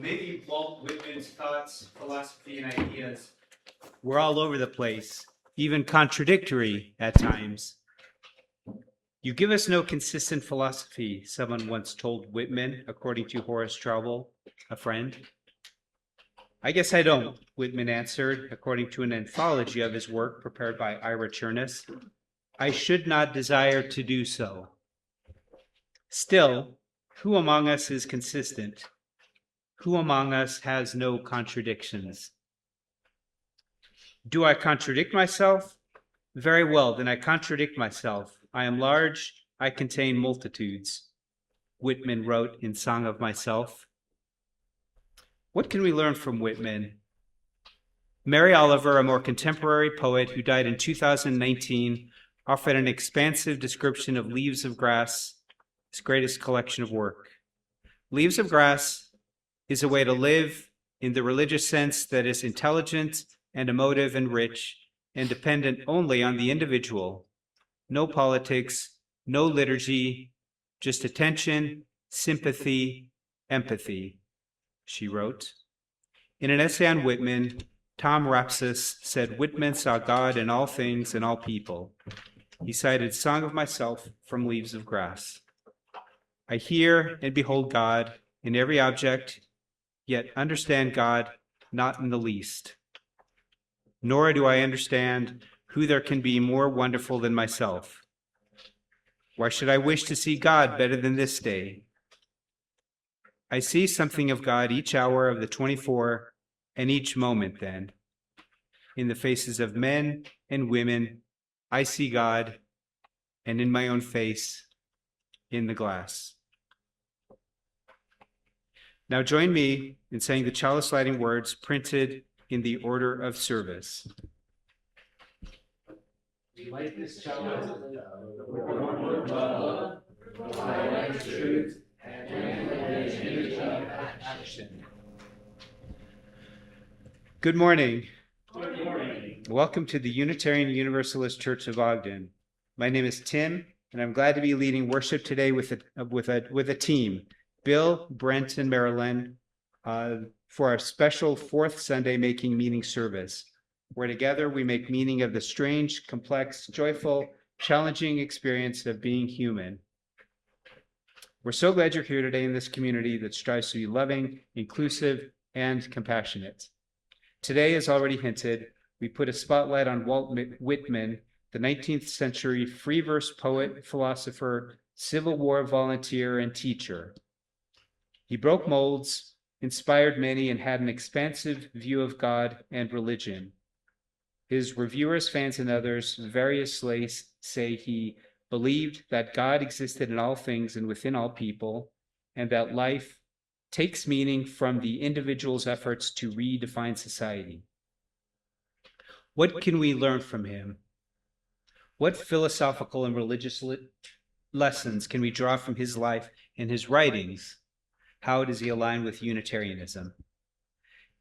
maybe Walt Whitman's thoughts, philosophy, and ideas were all over the place, even contradictory at times. You give us no consistent philosophy, someone once told Whitman, according to Horace Traubel, a friend. I guess I don't, Whitman answered, according to an anthology of his work prepared by Ira Chernus. I should not desire to do so. Still, who among us is consistent? Who among us has no contradictions? Do I contradict myself? Very well, then I contradict myself. I am large, I contain multitudes, Whitman wrote in Song of Myself. What can we learn from Whitman? Mary Oliver, a more contemporary poet who died in 2019, offered an expansive description of Leaves of Grass, his greatest collection of work. Leaves of Grass is a way to live in the religious sense that is intelligent and emotive and rich and dependent only on the individual. No politics, no liturgy, just attention, sympathy, empathy, she wrote. In an essay on Whitman, Tom Rapsis said Whitman saw God in all things and all people. He cited Song of Myself from Leaves of Grass. I hear and behold God in every object, yet understand God not in the least. Nor do I understand who there can be more wonderful than myself. Why should I wish to see God better than this day? I see something of God each hour of the 24 and each moment then. In the faces of men and women, I see God, and in my own face, in the glass. Now join me in saying the chalice lighting words printed in the order of service. We light this chalice with one word love, light truth, and energy of action. Good morning. Good morning. Welcome to the Unitarian Universalist Church of Ogden. My name is Tim, and I'm glad to be leading worship today with a team, Bill, Brent, and Marilyn, for our special fourth Sunday Making Meaning service, where together we make meaning of the strange, complex, joyful, challenging experience of being human. We're so glad you're here today in this community that strives to be loving, inclusive, and compassionate. Today, as already hinted, we put a spotlight on Walt Whitman, the 19th century free verse poet, philosopher, Civil War volunteer, and teacher. He broke molds, inspired many, and had an expansive view of God and religion. His reviewers, fans, and others variously say he believed that God existed in all things and within all people, and that life takes meaning from the individual's efforts to redefine society. What can we learn from him? What philosophical and religious lessons can we draw from his life and his writings? How does he align with Unitarianism?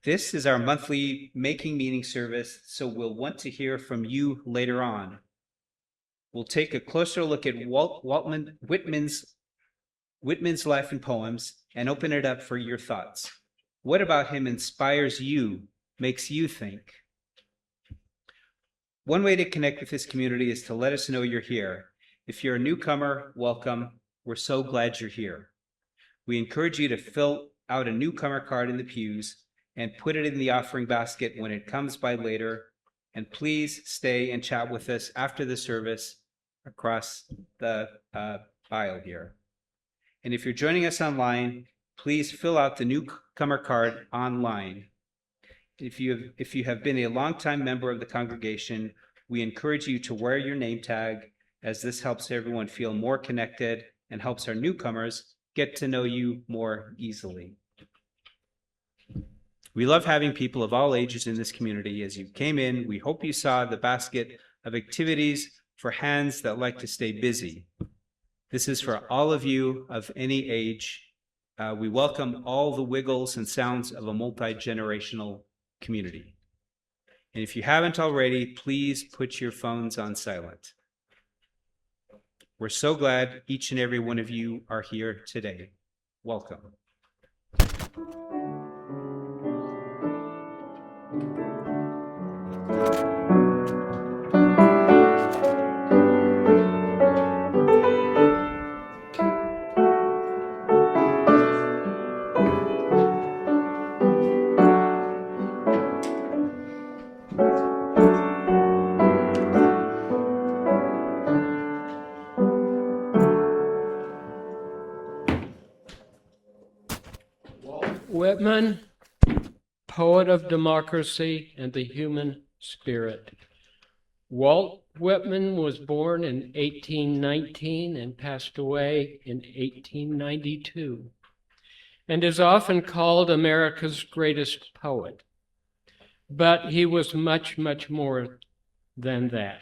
This is our monthly Making Meaning service, so we'll want to hear from you later on. We'll take a closer look at Walt Whitman's life and poems and open it up for your thoughts. What about him inspires you, makes you think? One way to connect with this community is to let us know you're here. If you're a newcomer, welcome. We're so glad you're here. We encourage you to fill out a newcomer card in the pews and put it in the offering basket when it comes by later. And please stay and chat with us after the service across the aisle here. And if you're joining us online, please fill out the newcomer card online. If you have been a longtime member of the congregation, we encourage you to wear your name tag, as this helps everyone feel more connected and helps our newcomers get to know you more easily. We love having people of all ages in this community. As you came in, we hope you saw the basket of activities for hands that like to stay busy. This is for all of you of any age. We welcome all the wiggles and sounds of a multi-generational community. And if you haven't already, please put your phones on silent. We're so glad each and every one of you are here today. Welcome. Whitman, poet of democracy and the human spirit. Walt Whitman was born in 1819 and passed away in 1892, and is often called America's greatest poet. But he was much, much more than that.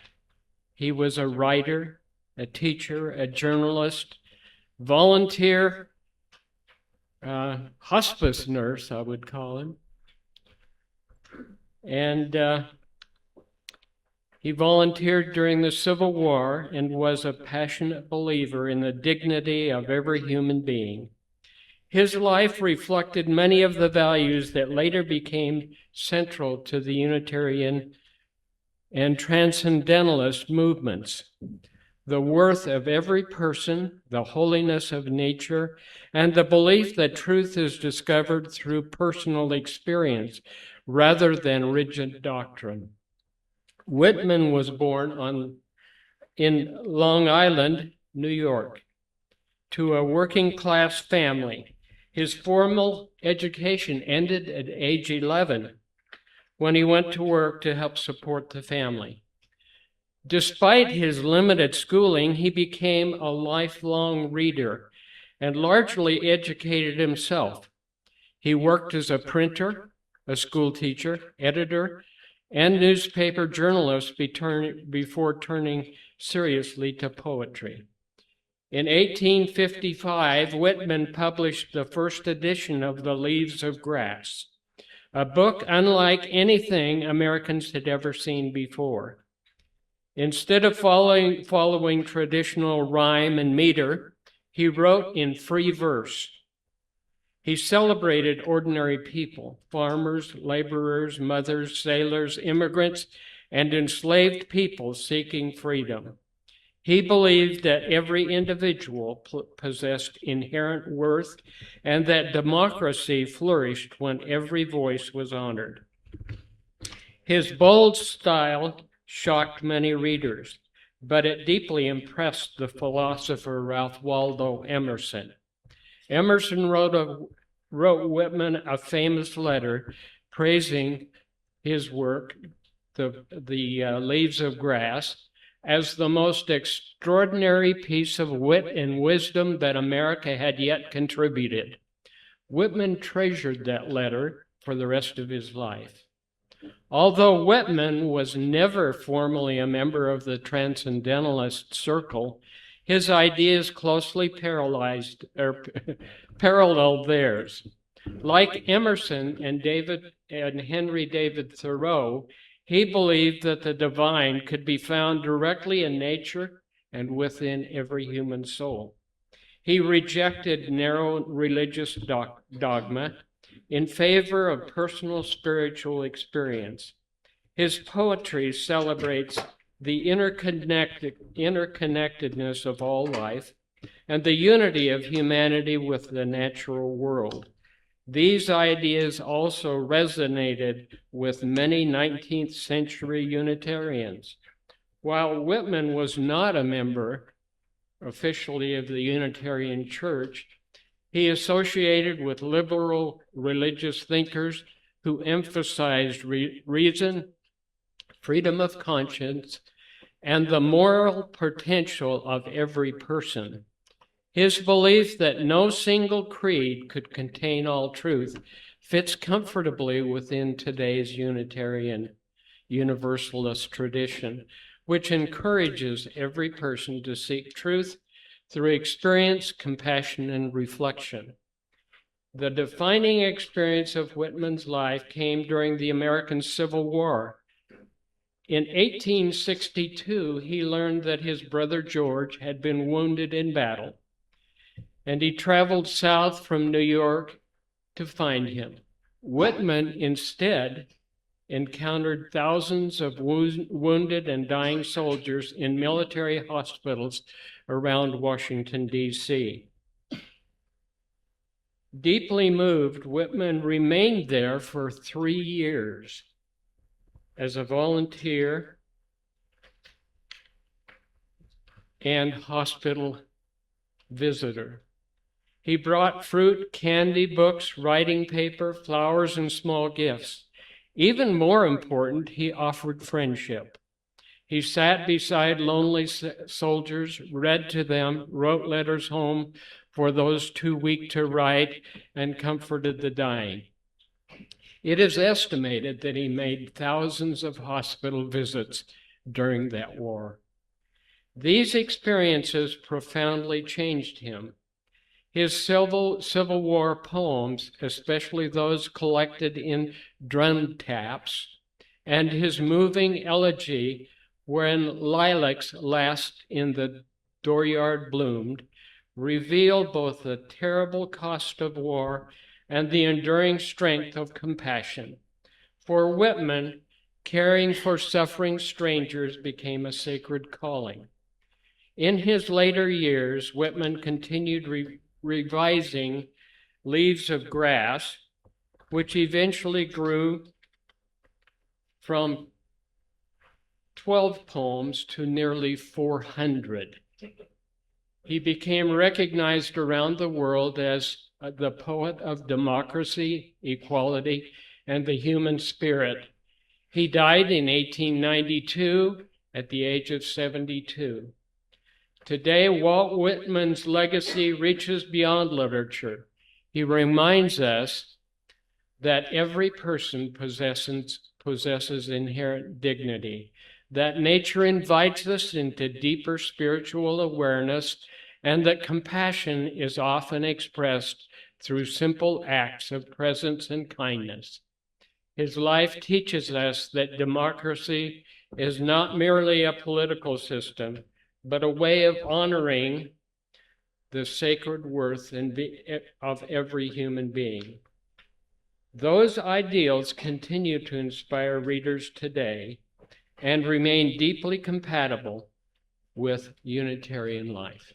He was a writer, a teacher, a journalist, volunteer, hospice nurse, I would call him. And he volunteered during the Civil War and was a passionate believer in the dignity of every human being. His life reflected many of the values that later became central to the Unitarian and Transcendentalist movements: the worth of every person, the holiness of nature, and the belief that truth is discovered through personal experience rather than rigid doctrine. Whitman was born in Long Island, New York, to a working-class family. His formal education ended at age 11 when he went to work to help support the family. Despite his limited schooling, he became a lifelong reader and largely educated himself. He worked as a printer, a school teacher, editor, and newspaper journalist before turning seriously to poetry. In 1855, Whitman published the first edition of The Leaves of Grass, a book unlike anything Americans had ever seen before. Instead of following traditional rhyme and meter, he wrote in free verse. He celebrated ordinary people: farmers, laborers, mothers, sailors, immigrants, and enslaved people seeking freedom. He believed that every individual possessed inherent worth and that democracy flourished when every voice was honored. His bold style shocked many readers, but it deeply impressed the philosopher Ralph Waldo Emerson. Emerson wrote Whitman a famous letter praising his work, the Leaves of Grass, as the most extraordinary piece of wit and wisdom that America had yet contributed. Whitman treasured that letter for the rest of his life. Although Whitman was never formally a member of the Transcendentalist circle, his ideas closely paralleled theirs. Like Emerson and Henry David Thoreau, he believed that the divine could be found directly in nature and within every human soul. He rejected narrow religious dogma in favor of personal spiritual experience. His poetry celebrates the interconnectedness of all life and the unity of humanity with the natural world. These ideas also resonated with many 19th century Unitarians. While Whitman was not a member officially of the Unitarian Church, he associated with liberal religious thinkers who emphasized reason, freedom of conscience, and the moral potential of every person. His belief that no single creed could contain all truth fits comfortably within today's Unitarian Universalist tradition, which encourages every person to seek truth through experience, compassion, and reflection. The defining experience of Whitman's life came during the American Civil War. In 1862, he learned that his brother George had been wounded in battle, and he traveled south from New York to find him. Whitman instead encountered thousands of wounded and dying soldiers in military hospitals around Washington, D.C. Deeply moved, Whitman remained there for 3 years as a volunteer and hospital visitor. He brought fruit, candy, books, writing paper, flowers, and small gifts. Even more important, he offered friendship. He sat beside lonely soldiers, read to them, wrote letters home for those too weak to write, and comforted the dying. It is estimated that he made thousands of hospital visits during that war. These experiences profoundly changed him. His Civil War poems, especially those collected in drum taps, and his moving elegy, When Lilacs Last in the Dooryard Bloomed, reveal both the terrible cost of war and the enduring strength of compassion. For Whitman, caring for suffering strangers became a sacred calling. In his later years, Whitman continued revising Leaves of Grass, which eventually grew from 12 poems to nearly 400. He became recognized around the world as the poet of democracy, equality, and the human spirit. He died in 1892 at the age of 72. Today, Walt Whitman's legacy reaches beyond literature. He reminds us that every person possesses inherent dignity, that nature invites us into deeper spiritual awareness, and that compassion is often expressed through simple acts of presence and kindness. His life teaches us that democracy is not merely a political system, but a way of honoring the sacred worth of every human being. Those ideals continue to inspire readers today and remain deeply compatible with Unitarian life.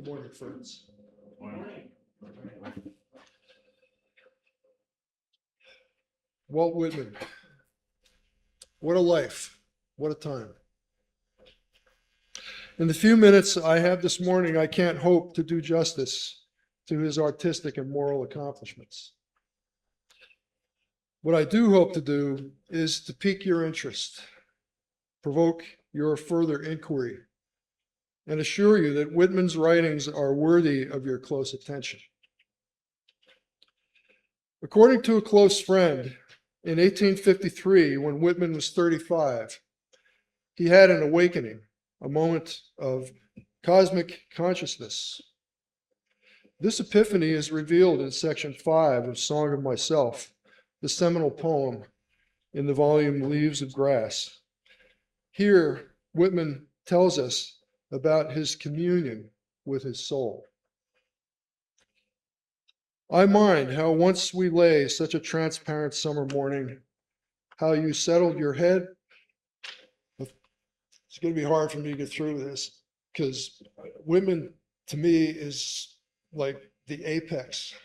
Good morning, friends. Walt Whitman. What a life. What a time. In the few minutes I have this morning, I can't hope to do justice to his artistic and moral accomplishments. What I do hope to do is to pique your interest, provoke your further inquiry, and assure you that Whitman's writings are worthy of your close attention. According to a close friend, in 1853, when Whitman was 35, he had an awakening, a moment of cosmic consciousness. This epiphany is revealed in section 5 of Song of Myself, the seminal poem in the volume Leaves of Grass. Here, Whitman tells us about his communion with his soul. I mind how once we lay such a transparent summer morning, how you settled your head. It's going to be hard for me to get through this because Whitman, to me, is like the apex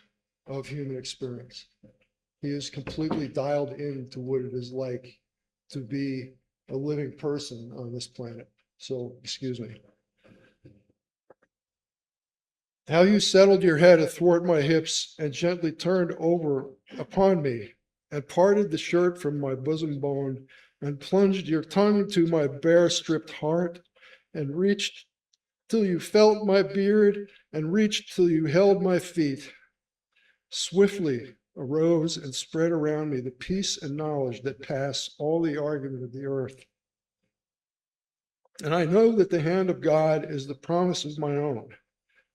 of human experience. He is completely dialed into what it is like to be a living person on this planet. So, excuse me. How you settled your head athwart my hips and gently turned over upon me and parted the shirt from my bosom bone and plunged your tongue into my bare stripped heart and reached till you felt my beard and reached till you held my feet. Swiftly arose and spread around me the peace and knowledge that pass all the argument of the earth. And I know that the hand of God is the promise of my own.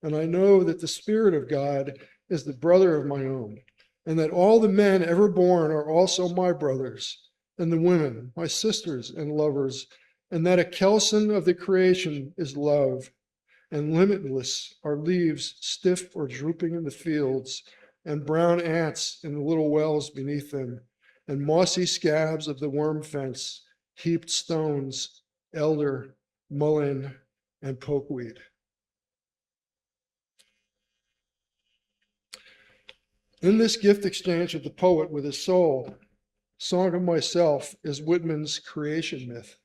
And I know that the Spirit of God is the brother of my own, and that all the men ever born are also my brothers, and the women, my sisters and lovers, and that a kelson of the creation is love, and limitless are leaves stiff or drooping in the fields, and brown ants in the little wells beneath them, and mossy scabs of the worm fence, heaped stones, elder, mullein, and pokeweed. In this gift exchange of the poet with his soul, Song of Myself is Whitman's creation myth.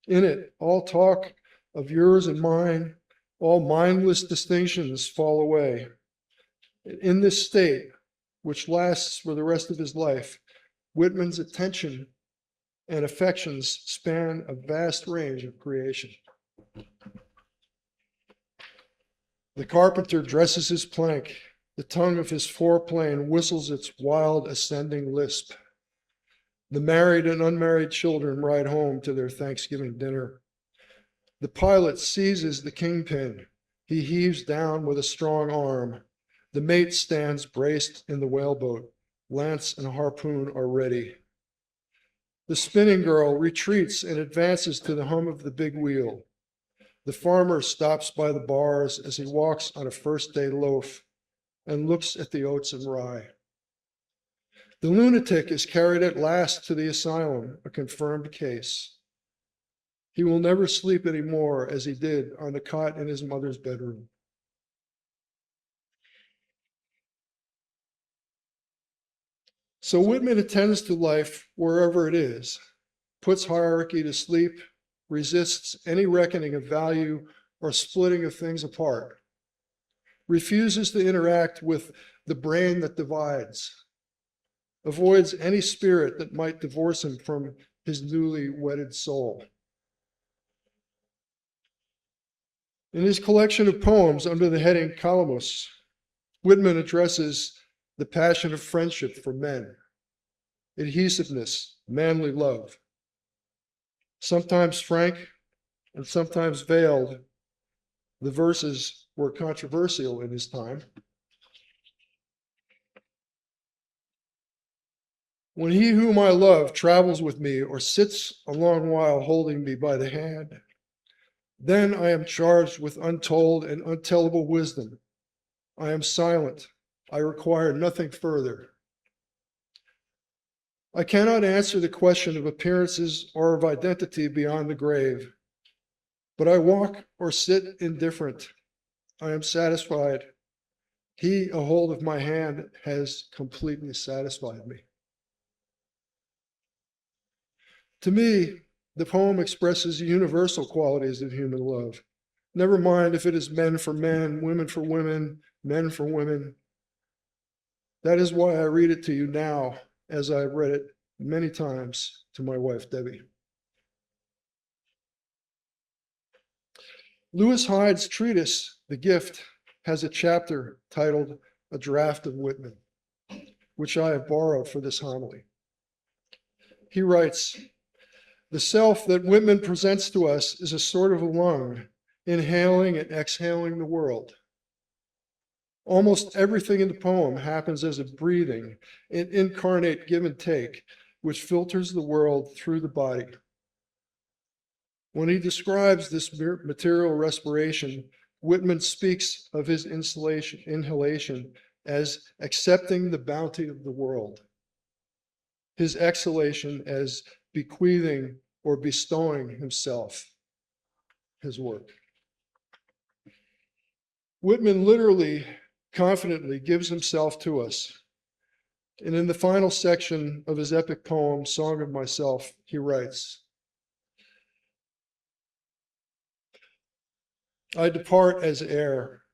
In it, all talk of yours and mine, all mindless distinctions fall away. In this state, which lasts for the rest of his life, Whitman's attention and affections span a vast range of creation. The carpenter dresses his plank. The tongue of his foreplane whistles its wild ascending lisp. The married and unmarried children ride home to their Thanksgiving dinner. The pilot seizes the kingpin. He heaves down with a strong arm. The mate stands braced in the whaleboat. Lance and harpoon are ready. The spinning girl retreats and advances to the hum of the big wheel. The farmer stops by the bars as he walks on a first-day loaf and looks at the oats and rye. The lunatic is carried at last to the asylum, a confirmed case. He will never sleep anymore as he did on the cot in his mother's bedroom. So Whitman attends to life wherever it is, puts hierarchy to sleep, resists any reckoning of value or splitting of things apart, refuses to interact with the brain that divides, avoids any spirit that might divorce him from his newly wedded soul. In his collection of poems under the heading Calamus, Whitman addresses the passion of friendship for men, adhesiveness, manly love. Sometimes frank and sometimes veiled, the verses were controversial in his time. When he whom I love travels with me or sits a long while holding me by the hand, then I am charged with untold and untellable wisdom. I am silent. I require nothing further. I cannot answer the question of appearances or of identity beyond the grave. But I walk or sit indifferent. I am satisfied. He, a hold of my hand, has completely satisfied me. To me, the poem expresses universal qualities of human love. Never mind if it is men for men, women for women, men for women. That is why I read it to you now, as I have read it many times to my wife, Debbie. Lewis Hyde's treatise, The Gift, has a chapter titled A Draft of Whitman, which I have borrowed for this homily. He writes, "The self that Whitman presents to us is a sort of a lung, inhaling and exhaling the world. Almost everything in the poem happens as a breathing, an incarnate give and take, which filters the world through the body. When he describes this material respiration, Whitman speaks of his inhalation as accepting the bounty of the world, his exhalation as bequeathing or bestowing himself, his work." Whitman literally, confidently gives himself to us. And in the final section of his epic poem, Song of Myself, he writes, "I depart as air.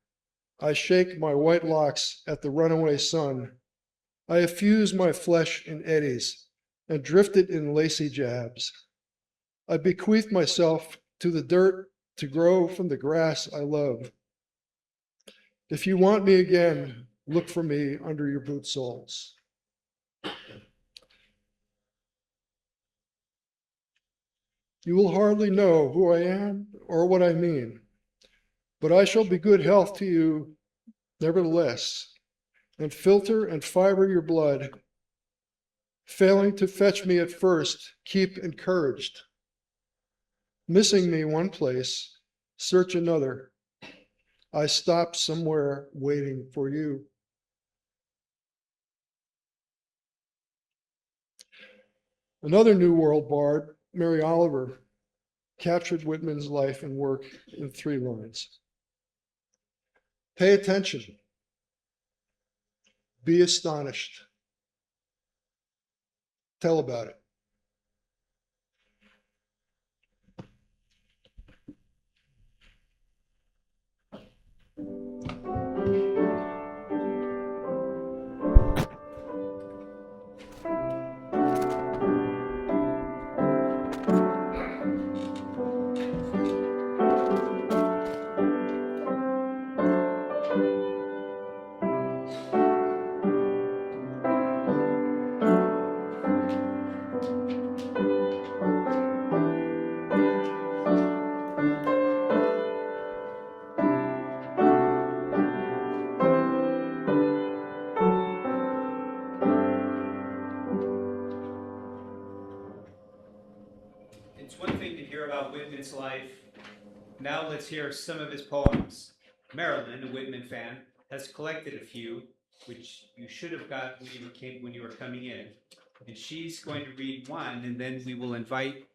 I shake my white locks at the runaway sun. I effuse my flesh in eddies and drift it in lacy jabs. I bequeath myself to the dirt to grow from the grass I love. If you want me again, look for me under your boot soles." You will hardly know who I am or what I mean, but I shall be good health to you nevertheless, and filter and fiber your blood. Failing to fetch me at first, keep encouraged. Missing me one place, search another. I stop somewhere waiting for you. Another New World bard, Mary Oliver, captured Whitman's life and work in 3 lines. Pay attention. Be astonished. Tell about it. It's one thing to hear about Whitman's life. Now let's hear some of his poems. Marilyn, a Whitman fan, has collected a few, which you should have got when you were coming in. And she's going to read one, and then we will invite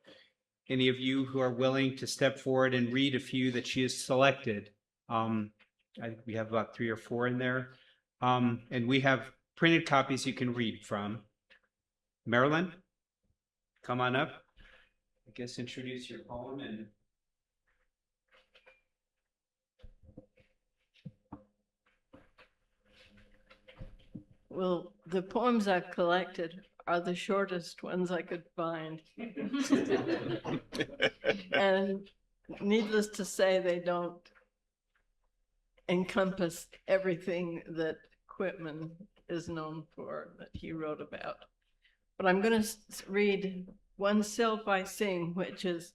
any of you who are willing to step forward and read a few that she has selected. I think we have about 3 or 4 in there. And we have printed copies you can read from. Marilyn, come on up. I guess introduce your poem and Well, the poems I've collected are the shortest ones I could find. And needless to say, they don't encompass everything that Whitman is known for, that he wrote about. But I'm going to read One Self I Sing, which is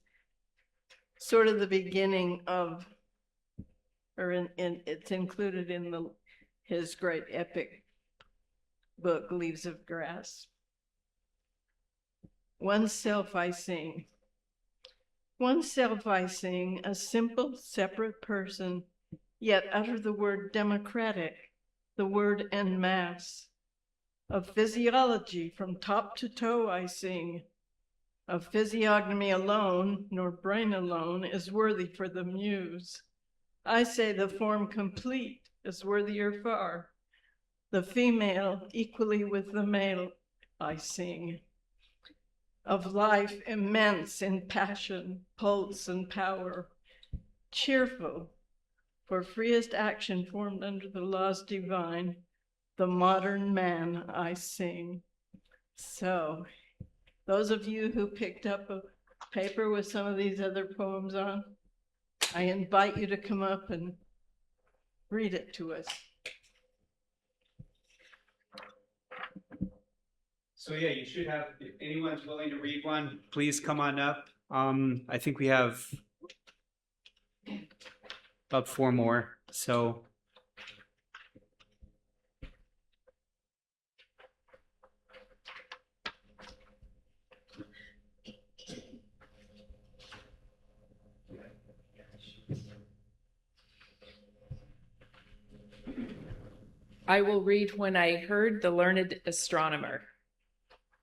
sort of the beginning of, or it's included in his great epic book, Leaves of Grass. One self I sing. One self I sing, a simple, separate person, yet utter the word democratic, the word en masse. Of physiology from top to toe I sing, Of physiognomy alone, nor brain alone, is worthy for the muse. I say the form complete is worthier far. The female equally with the male I sing. Of life immense in passion, pulse, and power, cheerful, for freest action formed under the laws divine, the modern man I sing. So, those of you who picked up a paper with some of these other poems on, I invite you to come up and read it to us. So yeah, you should have, if anyone's willing to read one, please come on up. I think we have about 4 more, so. I will read When I Heard the Learned Astronomer.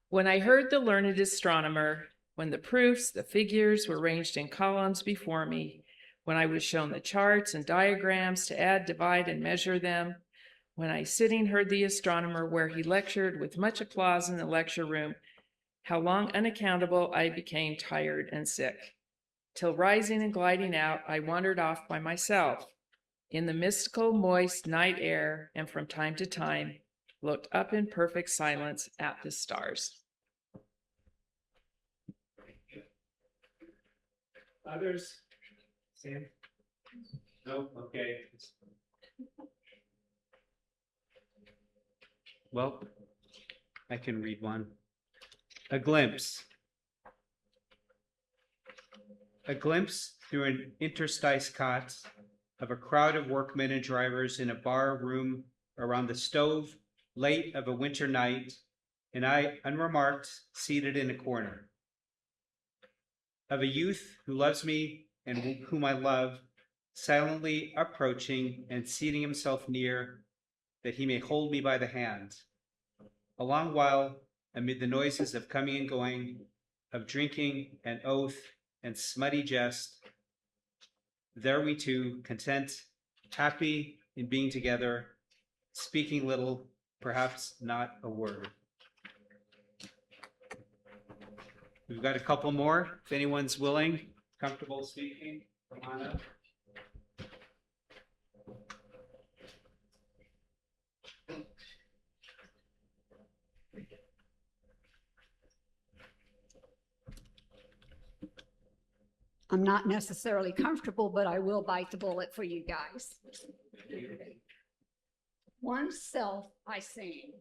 When I heard the learned astronomer, when the proofs, the figures were ranged in columns before me, when I was shown the charts and diagrams to add, divide, and measure them, when I sitting heard the astronomer where he lectured with much applause in the lecture room, how long unaccountable I became tired and sick. Till rising and gliding out, I wandered off by myself in the mystical, moist night air, and from time to time looked up in perfect silence at the stars. Others? Sam? No? Okay. Well, I can read one. A glimpse. A glimpse through an interstice cot of a crowd of workmen and drivers in a bar room around the stove, late of a winter night, and I, unremarked, seated in a corner. Of a youth who loves me and whom I love, silently approaching and seating himself near, that he may hold me by the hand. A long while, amid the noises of coming and going, of drinking and oath and smutty jest, there we two, content, happy in being together, speaking little, perhaps not a word. We've got a couple more. If anyone's willing, comfortable speaking, come on up. I'm not necessarily comfortable, but I will bite the bullet for you guys. Oneself I sing.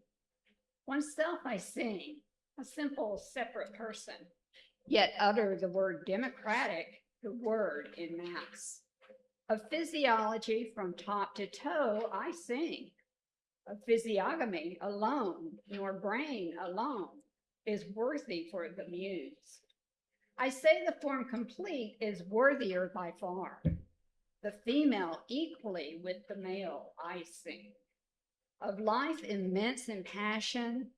Oneself I sing, a simple, separate person, yet utter the word democratic, the word in mass. Of physiology from top to toe I sing. Of physiognomy alone, nor brain alone, is worthy for the muse. I say the form complete is worthier by far. The female equally with the male I sing. Of life immense in passion,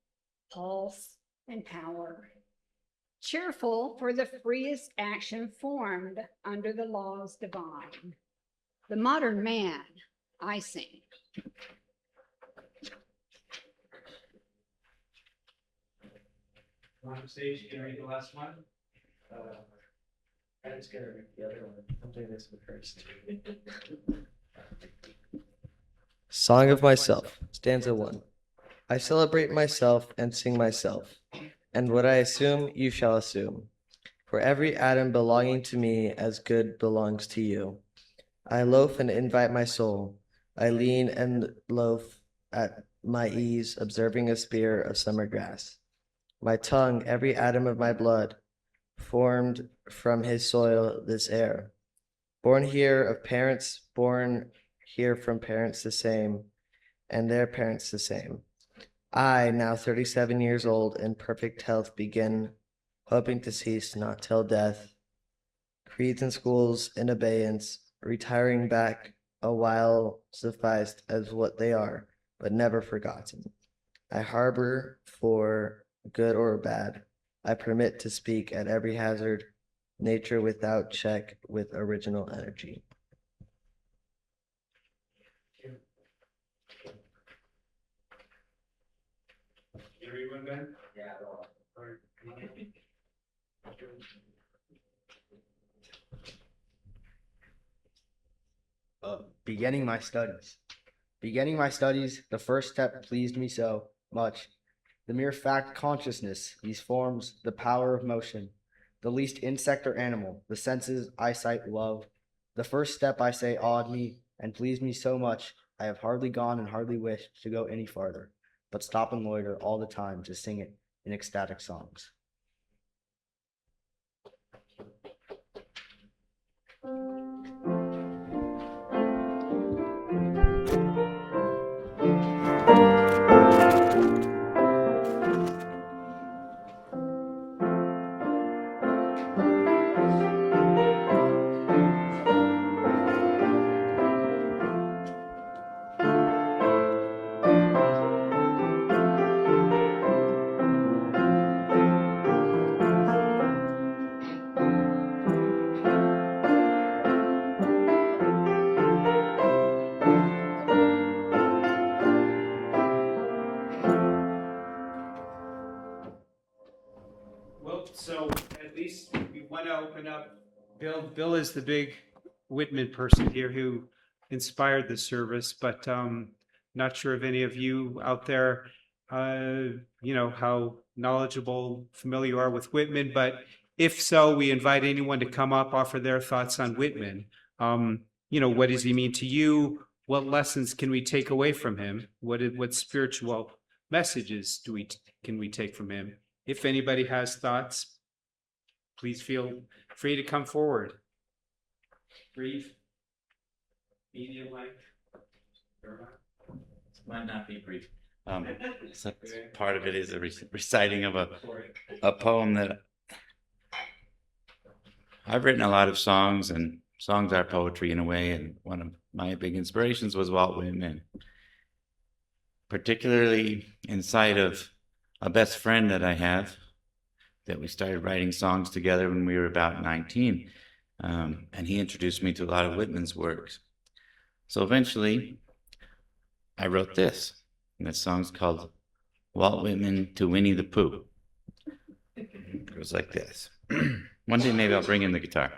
pulse, and power. Cheerful for the freest action formed under the laws divine. The modern man I sing. On stage, you can read the last one. I was gonna read the other one. I'm doing this one first. Song of Myself, stanza 1. I celebrate myself and sing myself, and what I assume you shall assume. For every atom belonging to me as good belongs to you. I loaf and invite my soul. I lean and loaf at my ease, observing a spear of summer grass. My tongue, every atom of my blood, formed from his soil this air. Born here of parents, born here from parents the same, and their parents the same. I, now 37 years old, in perfect health, begin, hoping to cease not till death. Creeds and schools in abeyance, retiring back a while sufficed as what they are, but never forgotten. I harbor for good or bad. I permit to speak at every hazard, nature without check with original energy. Beginning my studies. Beginning my studies, the first step pleased me so much. The mere fact consciousness, these forms, the power of motion, the least insect or animal, the senses, eyesight, love. The first step, I say, awed me and pleased me so much, I have hardly gone and hardly wished to go any farther, but stop and loiter all the time to sing it in ecstatic songs. Well, so at least we want to open up. Bill is the big Whitman person here who inspired the service, but not sure if any of you out there, how knowledgeable, familiar you are with Whitman. But if so, we invite anyone to come up, offer their thoughts on Whitman. What does he mean to you? What lessons can we take away from him? What spiritual messages can we take from him? If anybody has thoughts, please feel free to come forward. Brief, medium length. Might not be brief. So part of it is a reciting of a poem that I've written a lot of songs, and songs are poetry in a way, and one of my big inspirations was Walt Whitman, particularly in sight of a best friend that I have, that we started writing songs together when we were about 19, and he introduced me to a lot of Whitman's works. So eventually, I wrote this, and this song's called Walt Whitman to Winnie the Pooh. It goes like this. One day maybe I'll bring in the guitar.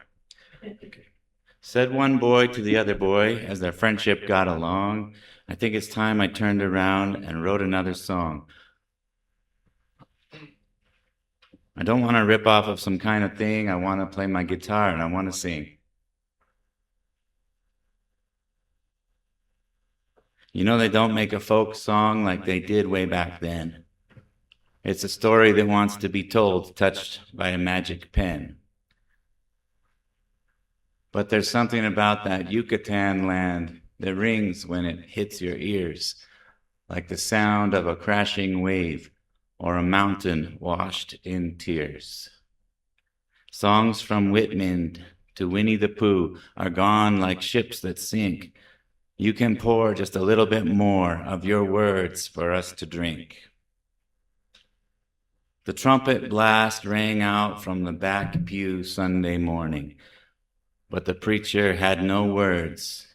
Okay. Said one boy to the other boy as their friendship got along, I think it's time I turned around and wrote another song. I don't want to rip off of some kind of thing. I want to play my guitar and I want to sing. You know, they don't make a folk song like they did way back then. It's a story that wants to be told, touched by a magic pen. But there's something about that Yucatan land that rings when it hits your ears, like the sound of a crashing wave or a mountain washed in tears. Songs from Whitman to Winnie the Pooh are gone like ships that sink. You can pour just a little bit more of your words for us to drink. The trumpet blast rang out from the back pew Sunday morning, but the preacher had no words.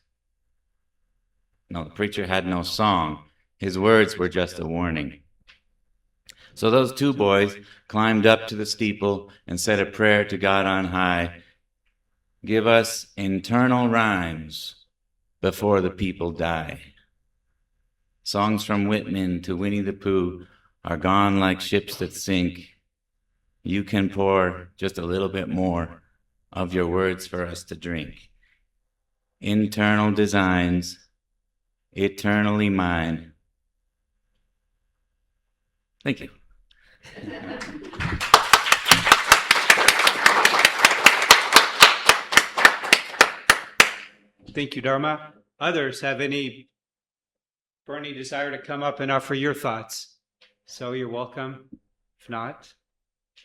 No, the preacher had no song. His words were just a warning. So those two boys climbed up to the steeple and said a prayer to God on high. Give us internal rhymes before the people die. Songs from Whitman to Winnie the Pooh are gone like ships that sink. You can pour just a little bit more of your words for us to drink. Internal designs, eternally mine. Thank you. Thank you, Dharma. Others have any burning desire to come up and offer your thoughts? So you're welcome. If not,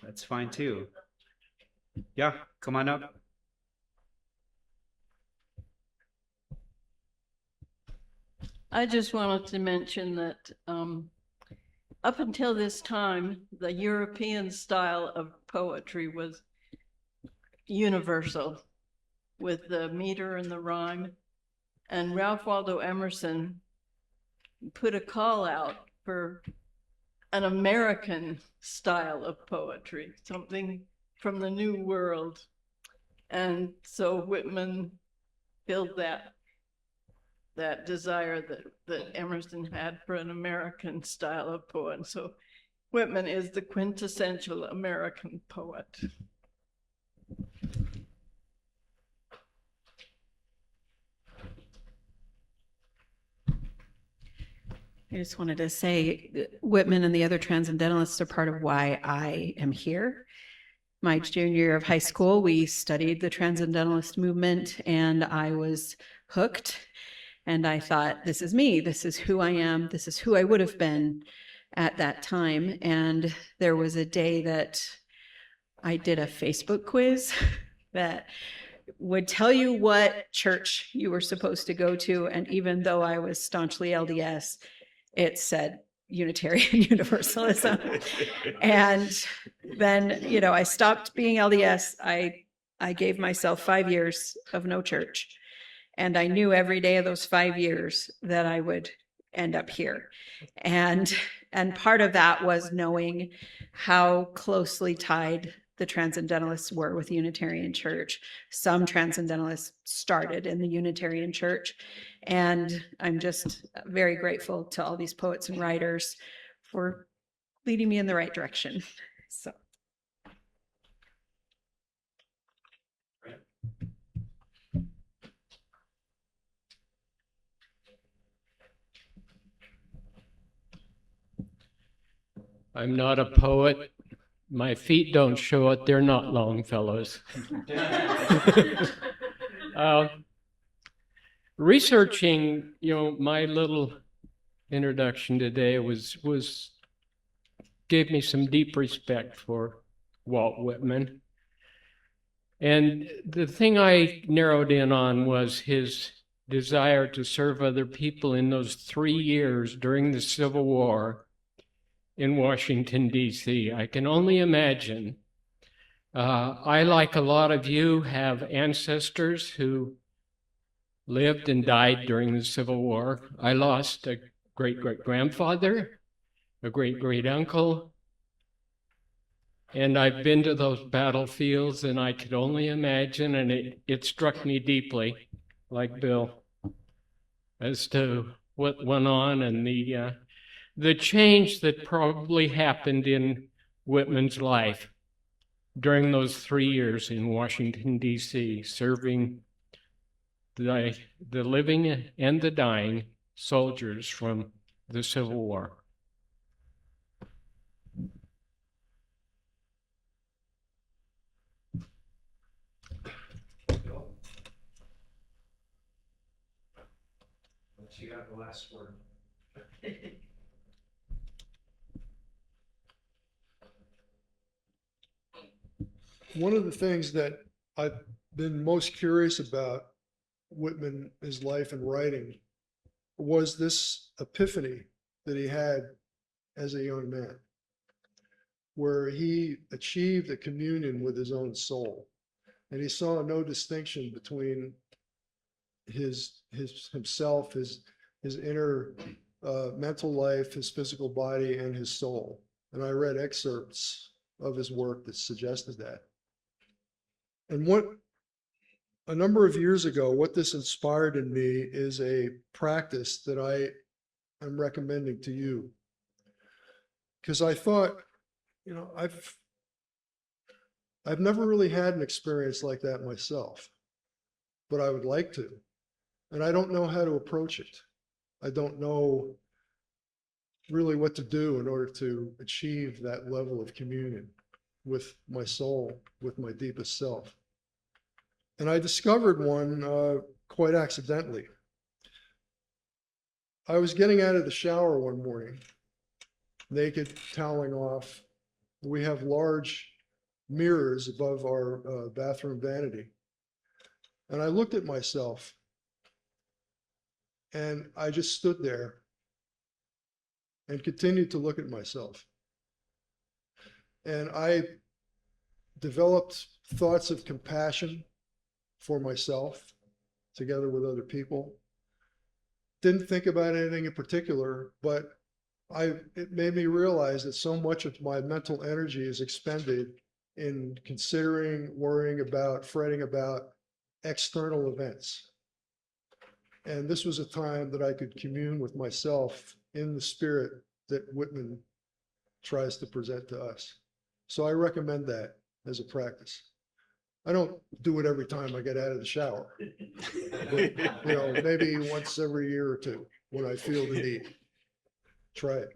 that's fine too. Yeah, come on up. I just wanted to mention that up until this time, the European style of poetry was universal, with the meter and the rhyme. And Ralph Waldo Emerson put a call out for an American style of poetry, something from the New World. And so Whitman filled that desire that Emerson had for an American style of poem. So Whitman is the quintessential American poet. I just wanted to say Whitman and the other transcendentalists are part of why I am here. My junior year of high school, we studied the transcendentalist movement, and I was hooked. And I thought, this is me. This is who I am. This is who I would have been at that time. And there was a day that I did a Facebook quiz that would tell you what church you were supposed to go to. And even though I was staunchly LDS, it said Unitarian Universalism. And then, I stopped being LDS. I gave myself 5 years of no church. And I knew every day of those 5 years that I would end up here. And part of that was knowing how closely tied the transcendentalists were with the Unitarian Church. Some transcendentalists started in the Unitarian Church. And I'm just very grateful to all these poets and writers for leading me in the right direction. So. I'm not a poet. My feet don't show it. They're not Longfellows. Researching, my little introduction today gave me some deep respect for Walt Whitman. And the thing I narrowed in on was his desire to serve other people in those 3 years during the Civil War in Washington, D.C. I can only imagine. I, like a lot of you, have ancestors who lived and died during the Civil War. I lost a great-great-grandfather, a great-great-uncle, and I've been to those battlefields, and I could only imagine, and it struck me deeply, like Bill, as to what went on and the change that probably happened in Whitman's life during those 3 years in Washington, D.C., serving the living and the dying soldiers from the Civil War. You have the last word. One of the things that I've been most curious about Whitman, his life and writing, was this epiphany that he had as a young man, where he achieved a communion with his own soul. And he saw no distinction between himself, his inner mental life, his physical body, and his soul. And I read excerpts of his work that suggested that. And a number of years ago, what this inspired in me is a practice that I am recommending to you. Because I thought, I've never really had an experience like that myself, but I would like to. And I don't know how to approach it. I don't know really what to do in order to achieve that level of communion with my soul, with my deepest self. And I discovered one quite accidentally. I was getting out of the shower one morning, naked, toweling off. We have large mirrors above our bathroom vanity. And I looked at myself, and I just stood there. and continued to look at myself. And I developed thoughts of compassion for myself together with other people. Didn't think about anything in particular, but it made me realize that so much of my mental energy is expended in considering, worrying about, fretting about external events. And this was a time that I could commune with myself in the spirit that Whitman tries to present to us. So I recommend that as a practice. I don't do it every time I get out of the shower, but, maybe once every year or two when I feel the need. Try it.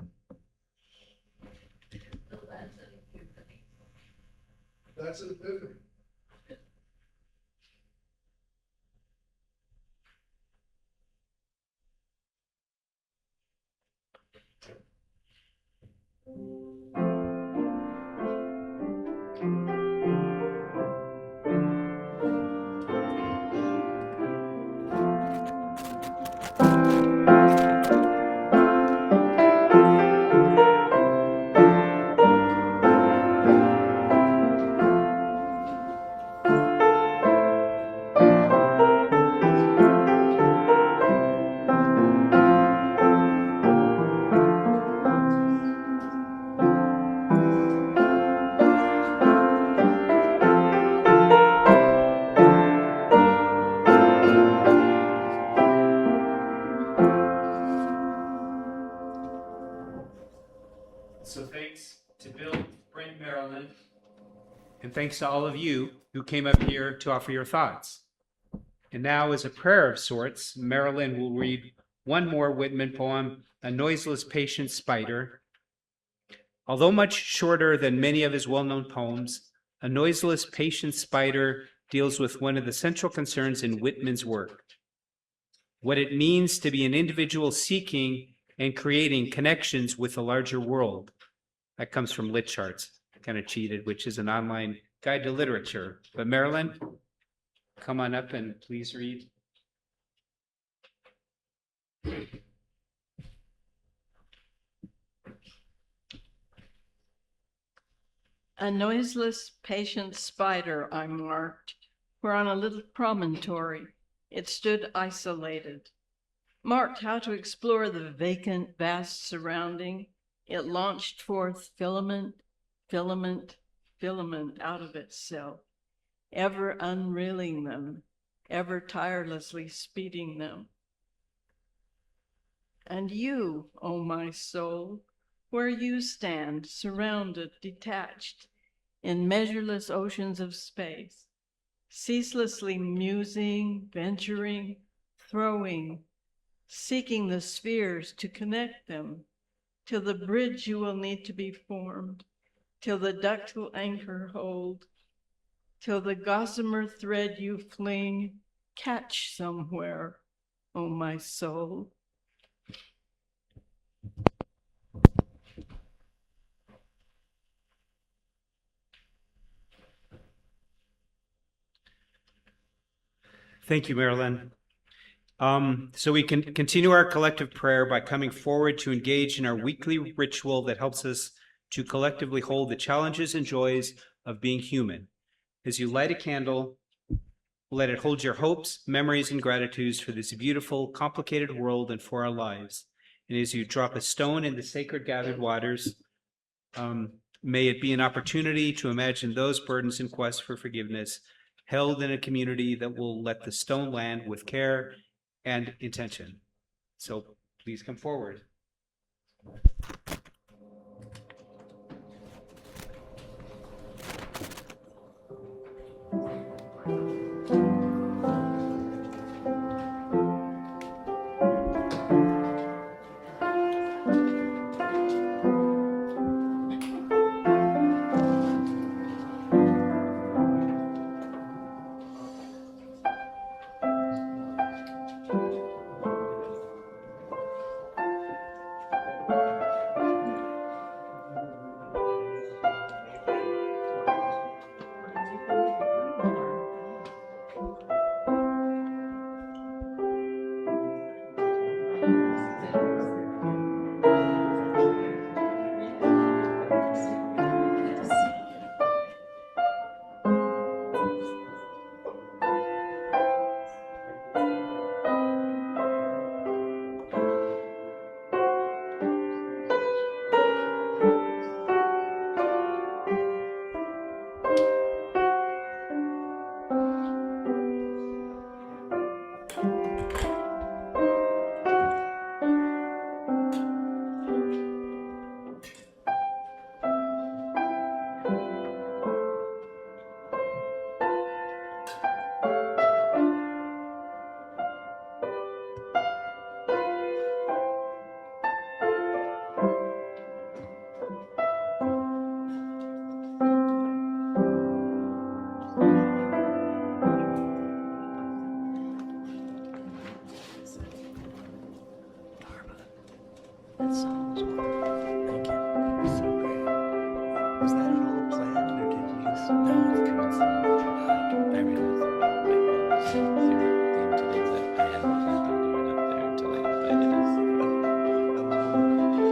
That's an epiphany. So thanks to Bill, Brent, Marilyn, and thanks to all of you who came up here to offer your thoughts. And now, as a prayer of sorts, Marilyn will read one more Whitman poem, A Noiseless Patient Spider. Although much shorter than many of his well-known poems, A Noiseless Patient Spider deals with one of the central concerns in Whitman's work: what it means to be an individual seeking and creating connections with the larger world. That comes from Lit Charts, kind of cheated, which is an online guide to literature. But Marilyn, come on up and please read. A noiseless, patient spider I marked, where on a little promontory it stood isolated. Marked how to explore the vacant, vast surrounding, it launched forth filament, filament, filament out of itself, ever unreeling them, ever tirelessly speeding them. And you, O my soul, where you stand, surrounded, detached, in measureless oceans of space, ceaselessly musing, venturing, throwing, seeking the spheres to connect them, till the bridge you will need to be formed, till the ductile anchor hold, till the gossamer thread you fling catch somewhere, O my soul. Thank you, Marilyn. So we can continue our collective prayer by coming forward to engage in our weekly ritual that helps us to collectively hold the challenges and joys of being human. As you light a candle, let it hold your hopes, memories, and gratitudes for this beautiful, complicated world and for our lives. And as you drop a stone in the sacred gathered waters, may it be an opportunity to imagine those burdens in quest for forgiveness held in a community that will let the stone land with care and intention. So please come forward. That song was wonderful. Thank you. It was so great. Was that at all planned, or did you just? No, it's coincidental. I realized Whitman was themed to do that. I hadn't planned on going up there until I invited us. That was wonderful.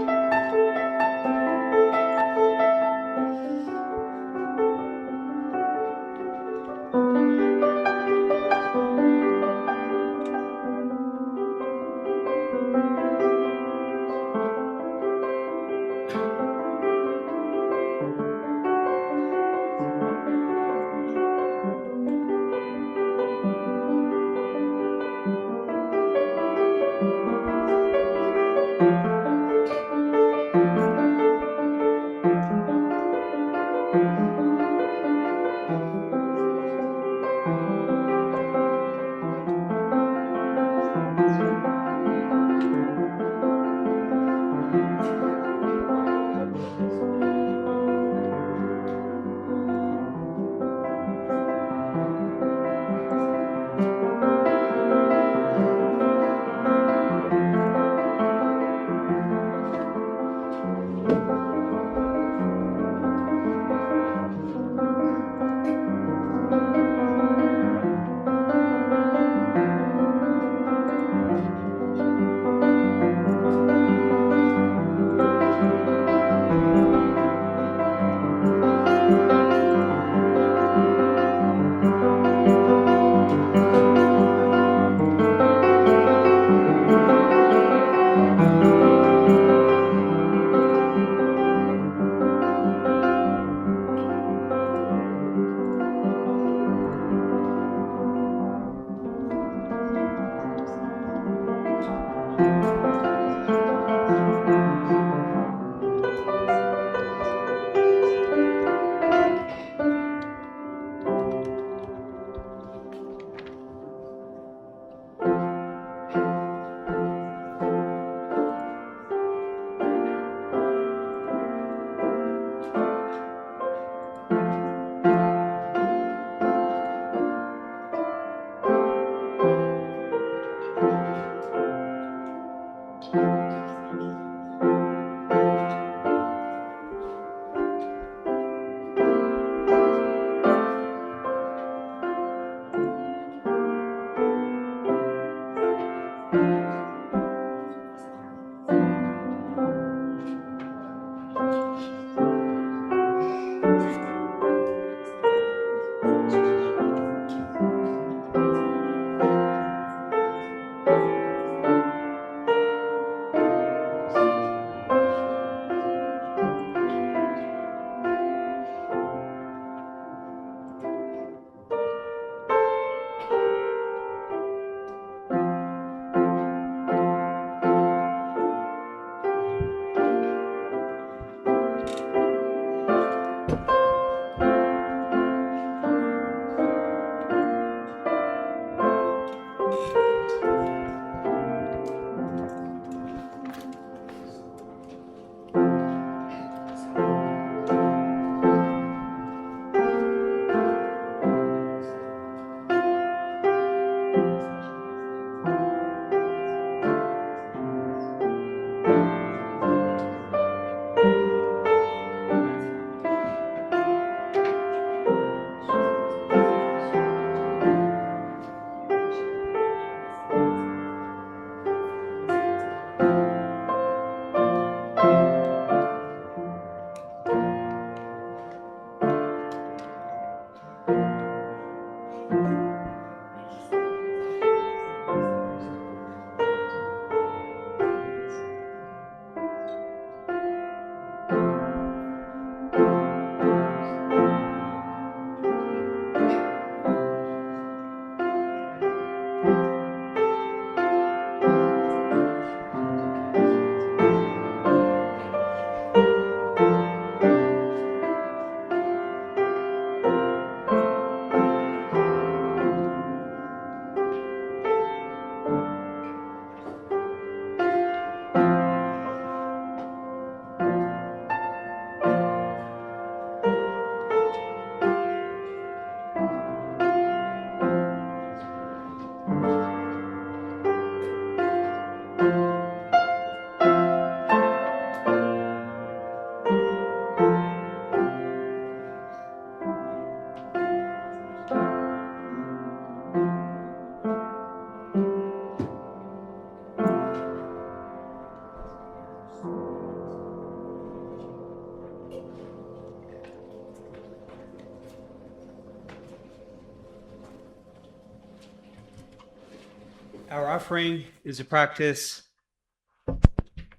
Our offering is a practice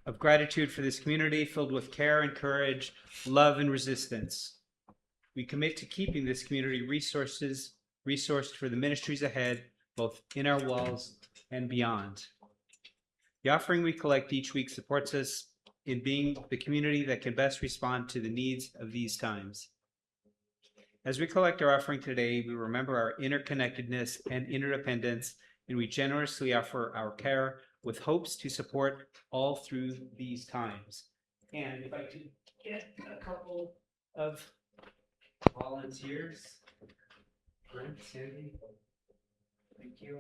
of gratitude for this community filled with care and courage, love and resistance. We commit to keeping this community resourced for the ministries ahead, both in our walls and beyond. The offering we collect each week supports us in being the community that can best respond to the needs of these times. As we collect our offering today, we remember our interconnectedness and interdependence, and we generously offer our care with hopes to support all through these times. And if I could get a couple of volunteers. Brent, Sandy, thank you.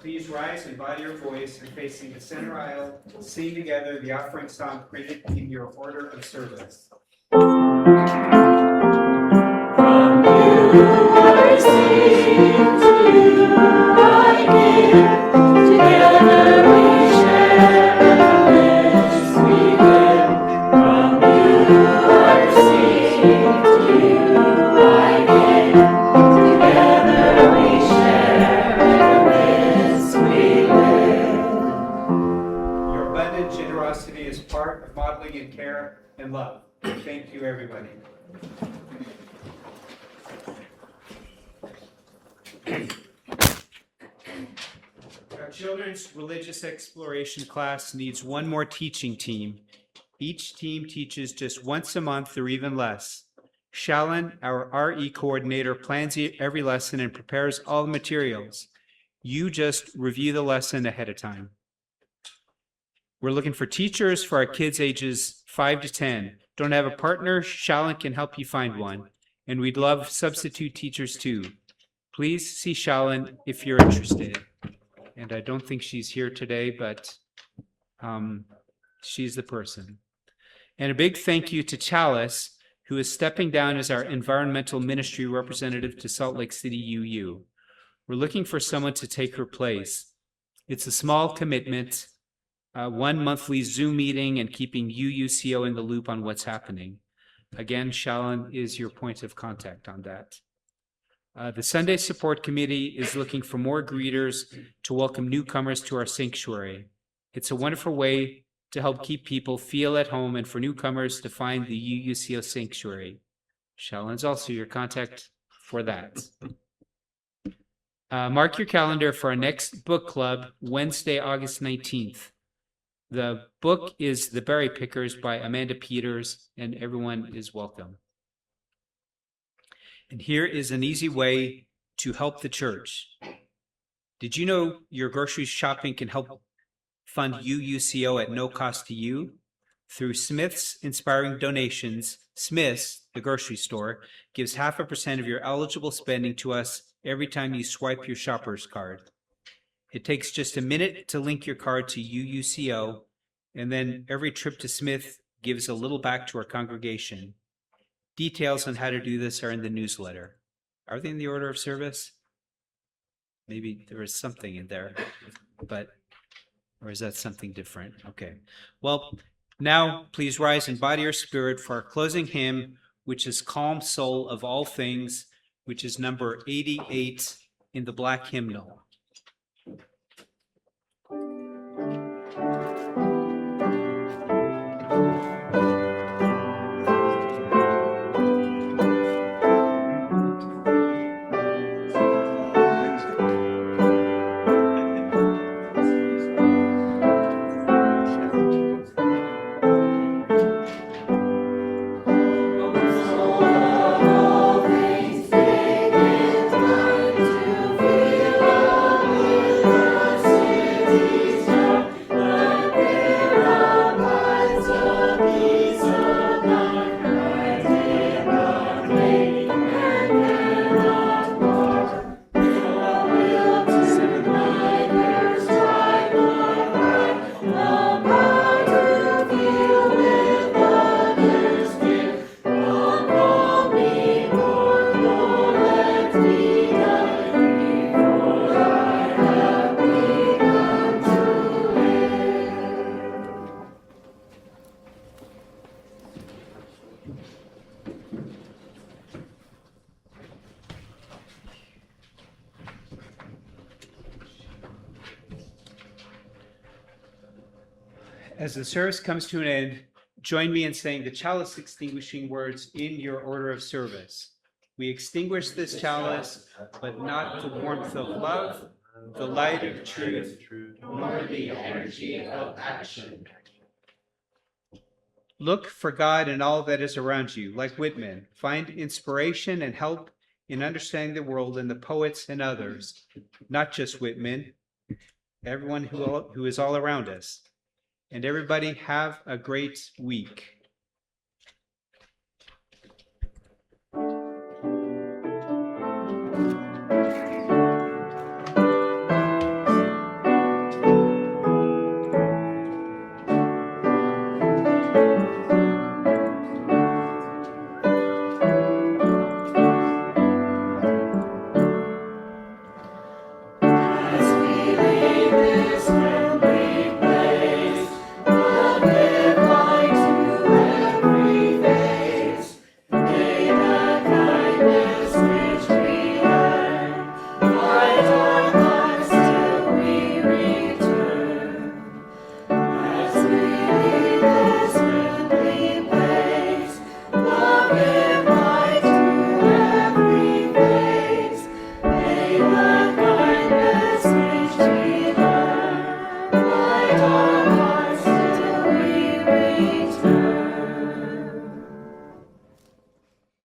Please rise and body your voice and facing the center aisle, sing together the offering song printed in your order of service. Your abundant generosity is part of modeling in care and love. Thank you, everybody. Our children's religious exploration class needs one more teaching team. Each team teaches just once a month or even less. Shalyn, our RE coordinator, plans every lesson and prepares all the materials. You just review the lesson ahead of time. We're looking for teachers for our kids ages 5 to 10. Don't have a partner? Shalyn can help you find one. And we'd love substitute teachers too. Please see Shalyn if you're interested. And I don't think she's here today, but she's the person. And a big thank you to Chalice, who is stepping down as our environmental ministry representative to Salt Lake City UU. We're looking for someone to take her place. It's a small commitment, one monthly Zoom meeting, and keeping UUCO in the loop on what's happening. Again, Shalyn is your point of contact on that. The Sunday Support Committee is looking for more greeters to welcome newcomers to our sanctuary. It's a wonderful way to help keep people feel at home and for newcomers to find the UUCO sanctuary. Shalyn's also your contact for that. Mark your calendar for our next book club, Wednesday, August 19th. The book is The Berry Pickers by Amanda Peters, and everyone is welcome. And here is an easy way to help the church. Did you know your grocery shopping can help fund UUCO at no cost to you? Through Smith's inspiring donations, Smith's, the grocery store, gives 0.5% of your eligible spending to us every time you swipe your shopper's card. It takes just a minute to link your card to UUCO, and then every trip to Smith gives a little back to our congregation. Details on how to do this are in the newsletter. Are they in the order of service? Maybe there is something in there, or is that something different? Okay. Well, now please rise in body or spirit for our closing hymn, which is Calm Soul of All Things, which is number 88 in the black hymnal. All things big and kind to feel. As the service comes to an end, join me in saying the chalice extinguishing words in your order of service. We extinguish this chalice, but not the warmth of love, the light of truth, nor the energy of action. Look for God in all that is around you, like Whitman. Find inspiration and help in understanding the world and the poets and others, not just Whitman, everyone who is all around us. And everybody have a great week.